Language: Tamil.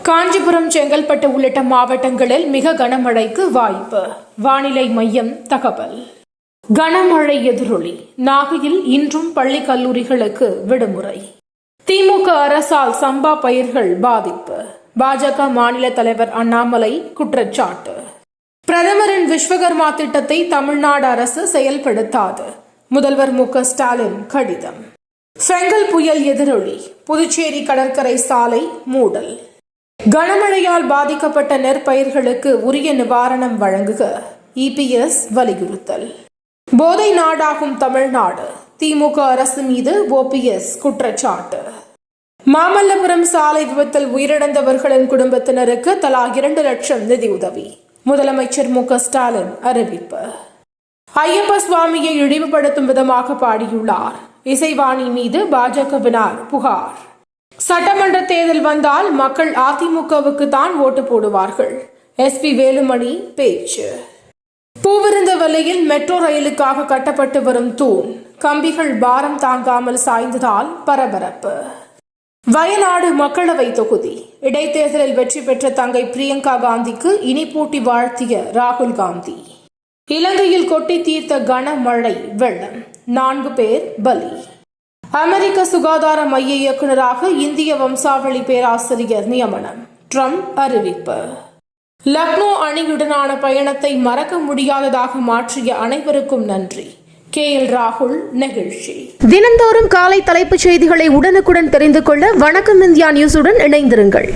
காஞ்சிபுரம், செங்கல்பட்டு உள்ளிட்ட மாவட்டங்களில் மிக கனமழைக்கு வாய்ப்பு. வானிலை மையம் தகவல். கனமழை எதிரொலி. நாகையில் இன்றும் பள்ளி கல்லூரிகளுக்கு விடுமுறை. திமுக அரசால் சம்பா பயிர்கள் பாதிப்பு. பாஜக மாநில தலைவர் அண்ணாமலை குற்றச்சாட்டு. பிரதமரின் விஸ்வகர்மா திட்டத்தை தமிழ்நாடு அரசு செயல்படுத்தாது. முதல்வர் மு.க.ஸ்டாலின் கடிதம். செங்கல் புயல் எதிரொலி. புதுச்சேரி கடற்கரை சாலை மூடல். கனமழையால் பாதிக்கப்பட்ட நெற்பயிர்களுக்கு உரிய நிவாரணம் வழங்குக இபிஎஸ் வலியுறுத்தல். போதை நாடாகும் தமிழ்நாடு. திமுக அரசு மீது ஓபிஎஸ் குற்றச்சாட்டு. மாமல்லபுரம் சாலை விபத்தில் உயிரிழந்தவர்களின் குடும்பத்தினருக்கு தலா 2 லட்சம் நிதியுதவி. முதலமைச்சர் மு.க.ஸ்டாலின் அறிவிப்பு. ஐயப்ப சுவாமியை இழிவுபடுத்தும் விதமாக பாடியுள்ளார். இசைவாணி மீது பாஜகவினர் புகார். சட்டமன்ற தேர்தல் வந்தால் மக்கள் அதிமுகவுக்கு தான் ஓட்டு போடுவார்கள். எஸ்பி வேலுமணி பேச்சு. பூவிருந்தவல்லியில் மெட்ரோ ரயிலுக்காக கட்டப்பட்டு வரும் தூண் கம்பிகள் பாரம் தாங்காமல் சாய்ந்ததால் பரபரப்பு. வயநாடு மக்களவை தொகுதி இடைத்தேர்தலில் வெற்றி பெற்ற தங்கை பிரியங்கா காந்திக்கு இனிப்பூட்டி வாழ்த்திய ராகுல் காந்தி. இலங்கையில் கொட்டி தீர்த்த கனமழை வெள்ளம், 4 பேர் பலி. அமெரிக்க சுகாதார மைய இயக்குநராக இந்திய வம்சாவளி பேராசிரியர் நியமனம். ட்ரம்ப் அறிவிப்பு. லக்னோ அணியுடனான பயணத்தை மறக்க முடியாததாக மாற்றிய அனைவருக்கும் நன்றி. KL ராகுல் நெகிழ்ச்சி. தினந்தோறும் காலை தலைப்புச் செய்திகளை உடனுக்குடன் தெரிந்து கொள்ள வணக்கம் இந்தியா நியூஸுடன் இணைந்திருங்கள்.